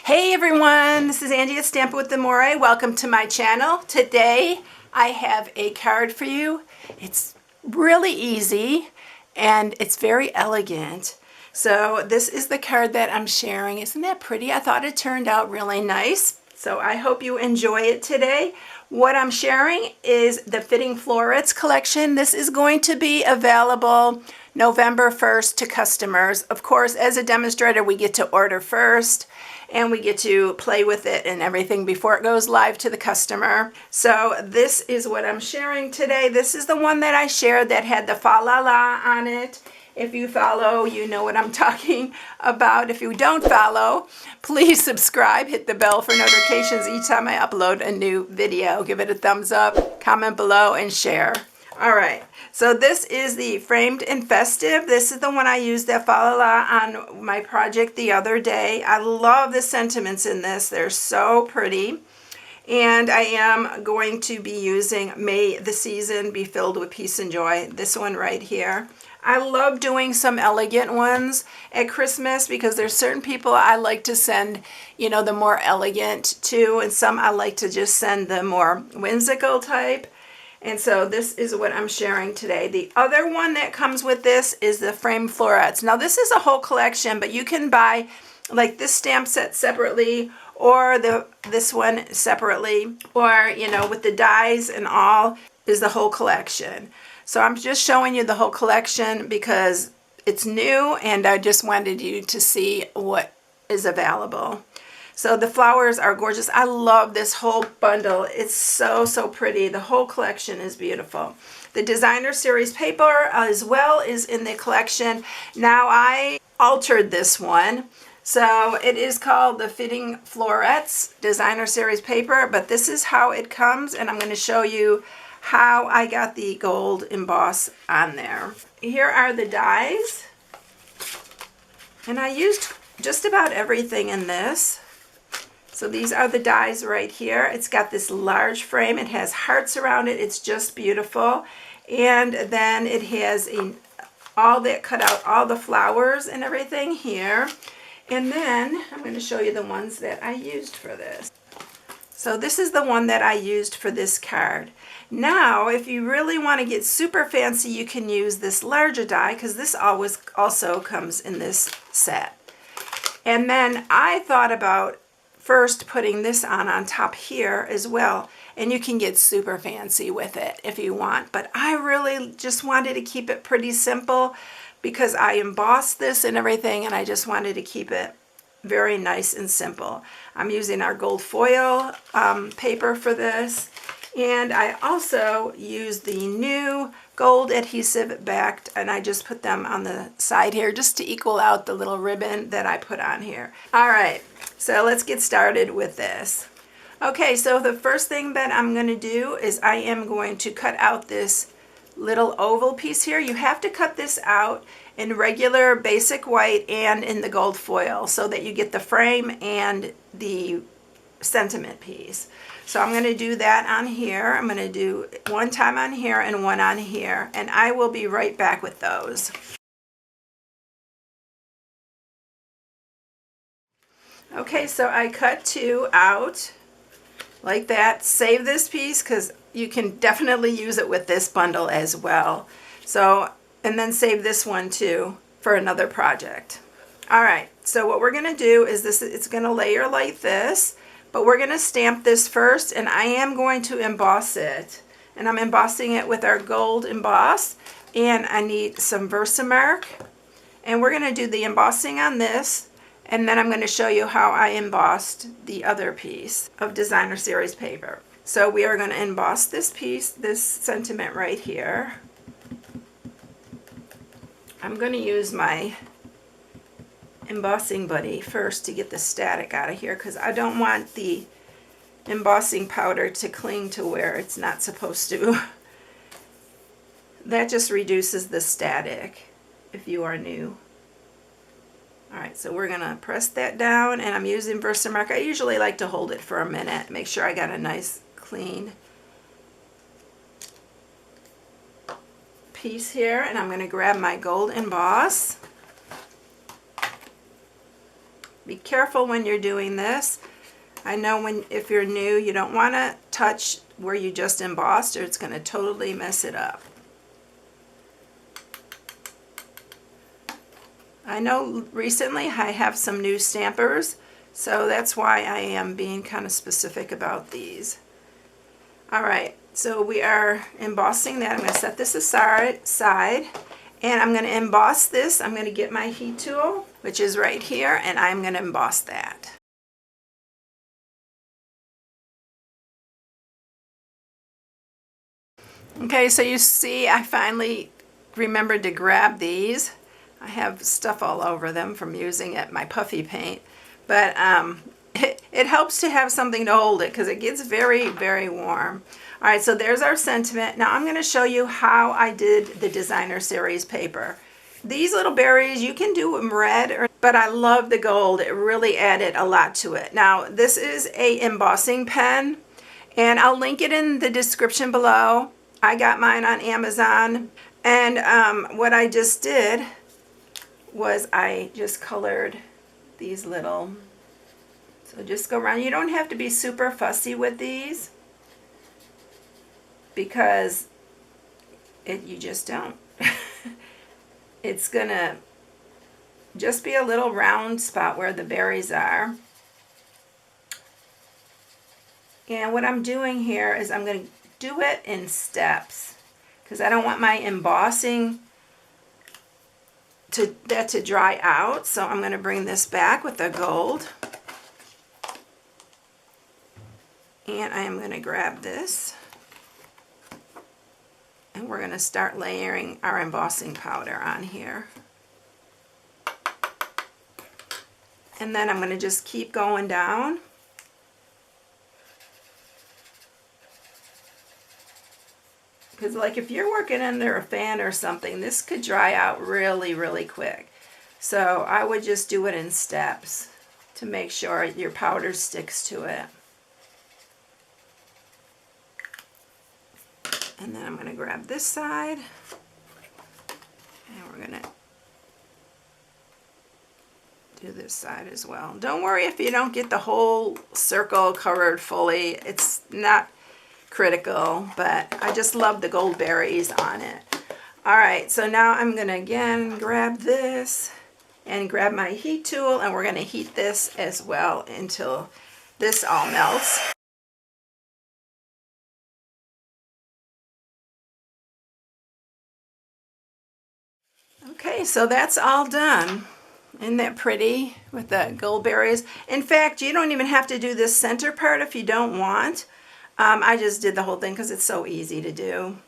Hey everyone, this is Angie at StampingWithAmore. Welcome to my channel. Today I have a card for you. It's really easy and it's very elegant. So this is the card that I'm sharing. Isn't that pretty? I thought it turned out really nice. So I hope you enjoy it today. What I'm sharing is the Fitting Florest Collection. This is going to be available November 1st to customers. Of course, as a demonstrator, we get to order first and we get to play with it and everything before it goes live to the customer. So this is what I'm sharing today. This is the one that I shared that had the fa la la on it. If you follow, you know what I'm talking about. If you don't follow, please subscribe, hit the bell for notifications each time I upload a new video. Give it a thumbs up, comment below, and share. All right, so this is the Framed and Festive. This is the one I used that fa la la on my project the other day. I love the sentiments in this. They're so pretty. And I am going to be using May the Season Be Filled with Peace and Joy. This one right here. I love doing some elegant ones at Christmas because there's certain people I like to send, you know, the more elegant to, and some I like to just send the more whimsical type. And so this is what I'm sharing today. The other one that comes with this is the Framed Florets. Now this is a whole collection, but you can buy like this stamp set separately or this one separately, or, you know, with the dies and all is the whole collection. So I'm just showing you the whole collection because it's new and I just wanted you to see what is available. So the flowers are gorgeous. I love this whole bundle. It's so, so pretty. The whole collection is beautiful. The designer series paper as well is in the collection. Now I altered this one. So it is called the Fitting Florets designer series paper, but this is how it comes, and I'm going to show you how I got the gold emboss on there. Here are the dies, and I used just about everything in this. So these are the dies right here. It's got this large frame. It has hearts around it. It's just beautiful. And then it has all that cut out, all the flowers and everything here. And then I'm going to show you the ones that I used for this. So this is the one that I used for this card. Now, if you really want to get super fancy, you can use this larger die because this always also comes in this set. And then I thought about first putting this on top here as well. And you can get super fancy with it if you want. But I really just wanted to keep it pretty simple because I embossed this and everything, and I just wanted to keep it very nice and simple. I'm using our gold foil paper for this, and I also used the new gold adhesive backed, and I just put them on the side here just to equal out the little ribbon that I put on here. All right, so let's get started with this. Okay, so the first thing that I'm going to do is I am going to cut out this little oval piece here. You have to cut this out in regular basic white and in the gold foil so that you get the frame and the sentiment piece. So I'm going to do that on here. I'm going to do one time on here and one on here, and I will be right back with those. Okay, so I cut two out like that. Save this piece because you can definitely use it with this bundle as well. So, and then save this one too for another project. All right, so what we're going to do is this, it's going to layer like this, but we're going to stamp this first, and I am going to emboss it. And I'm embossing it with our gold emboss, and I need some Versamark. And we're going to do the embossing on this, and then I'm going to show you how I embossed the other piece of designer series paper. So we are going to emboss this piece, this sentiment right here. I'm going to use my embossing buddy first to get the static out of here because I don't want the embossing powder to cling to where it's not supposed to. That just reduces the static if you are new. Alright, so we're going to press that down, and I'm using Versamark. I usually like to hold it for a minute, make sure I got a nice clean piece here, and I'm going to grab my gold emboss, Be careful when you're doing this. I know if you're new, you don't want to touch where you just embossed, or it's going to totally mess it up. I know recently I have some new stampers, so that's why I am being kind of specific about these. All right, so we are embossing that. I'm going to set this aside, and I'm going to emboss this. I'm going to get my heat tool, which is right here, and I'm going to emboss that. Okay, so you see I finally remembered to grab these. I have stuff all over them from using my puffy paint, but it helps to have something to hold it because it gets very, very warm. All right, so there's our sentiment. Now I'm going to show you how I did the designer series paper. These little berries, you can do them red, but I love the gold. It really added a lot to it. Now this is a embossing pen, and I'll link it in the description below. I got mine on Amazon, and what I just did was I just colored these little, so just go around. You don't have to be super fussy with these because you just don't. It's gonna just be a little round spot where the berries are. And what I'm doing here is I'm going to do it in steps because I don't want my embossing to dry out. So I'm going to bring this back with the gold, and I am going to grab this, and we're going to start layering our embossing powder on here. And then I'm going to just keep going down. Because like if you're working under a fan or something, this could dry out really, really quick. So I would just do it in steps to make sure your powder sticks to it. And then I'm going to grab this side, and we're going to do this side as well. Don't worry if you don't get the whole circle covered fully. It's not critical, but I just love the gold berries on it. All right, so now I'm going to again grab this and grab my heat tool, and we're going to heat this as well until this all melts. Okay, so that's all done. Isn't that pretty with the gold berries? In fact, you don't even have to do this center part if you don't want. I just did the whole thing because it's so easy to do.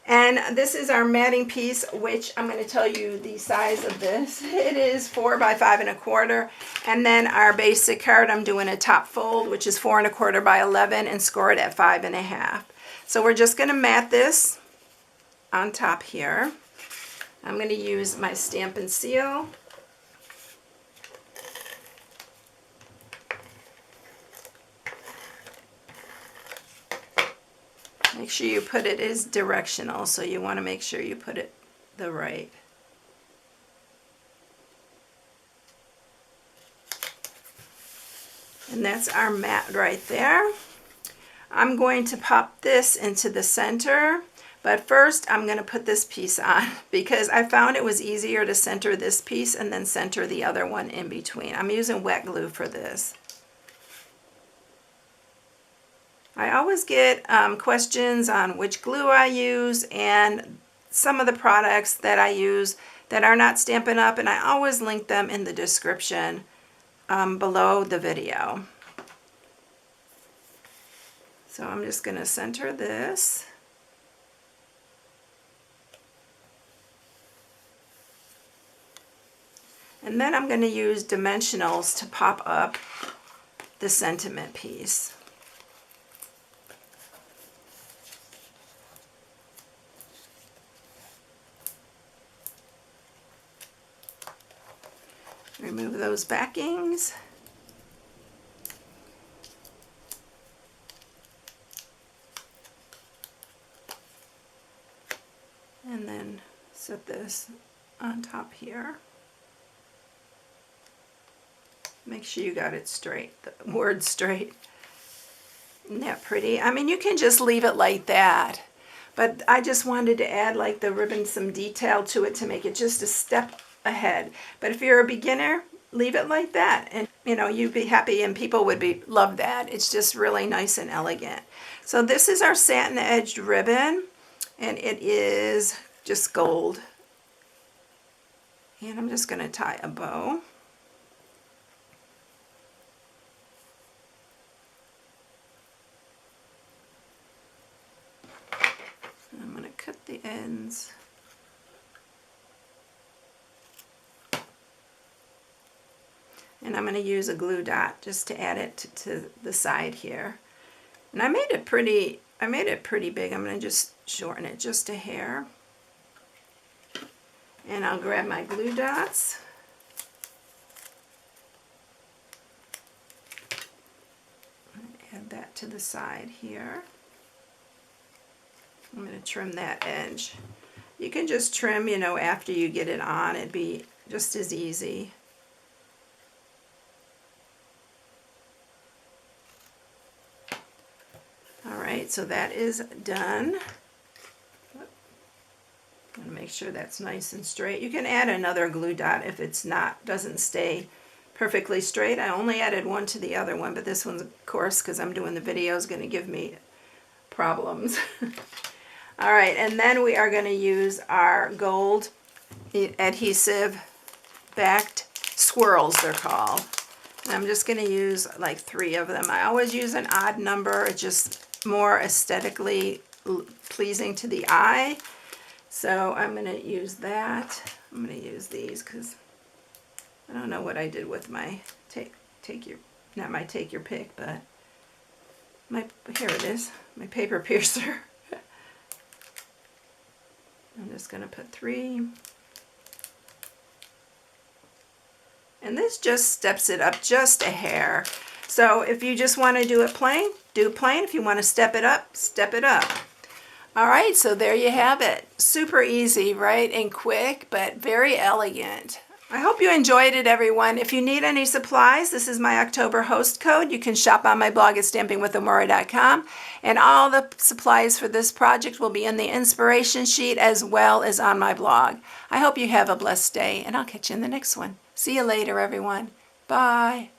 And this is our matting piece, which I'm going to tell you the size of this. It is 4 by 5 1/4. And then our basic card, I'm doing a top fold, which is 4 1/4 by 11, and score it at 5 1/2. So we're just going to mat this on top here. I'm going to use my Stampin' Seal. Make sure you put it as directional, so you want to make sure you put it the right. And that's our mat right there. I'm going to pop this into the center, but first I'm going to put this piece on because I found it was easier to center this piece and then center the other one in between. I'm using wet glue for this. I always get questions on which glue I use and some of the products that I use that are not Stampin' Up, and I always link them in the description below the video. So I'm just going to center this. And then I'm going to use dimensionals to pop up the sentiment piece. Remove those backings. And then set this on top here. Make sure you got it straight, the word straight. Isn't that pretty? I mean, you can just leave it like that, but I just wanted to add like the ribbon some detail to it to make it just a step ahead. But if you're a beginner, leave it like that, and you know, you'd be happy and people would love that. It's just really nice and elegant. So this is our satin edged ribbon, and it is just gold. And I'm just going to tie a bow. I'm going to cut the ends. And I'm going to use a glue dot just to add it to the side here. And I made it pretty big. I'm going to just shorten it just a hair. And I'll grab my glue dots. Add that to the side here. I'm going to trim that edge. You can just trim, you know, after you get it on. It'd be just as easy. All right, so that is done. I'm going to make sure that's nice and straight. You can add another glue dot if it's doesn't stay perfectly straight. I only added one to the other one, but this one's, of course, because I'm doing the video, is going to give me problems. All right, and then we are going to use our gold adhesive backed swirls, they're called. And I'm just going to use like 3 of them. I always use an odd number. It's just more aesthetically pleasing to the eye. So I'm going to use that. I'm going to use these because I don't know what I did with my take your pick, but here it is, my paper piercer. I'm just going to put 3. And this just steps it up just a hair. So if you just want to do it plain, do plain. If you want to step it up, step it up. All right, so there you have it. Super easy, right? And quick, but very elegant. I hope you enjoyed it, everyone. If you need any supplies, this is my October host code. You can shop on my blog at StampingWithAmore.com. And all the supplies for this project will be in the inspiration sheet as well as on my blog. I hope you have a blessed day, and I'll catch you in the next one. See you later, everyone. Bye.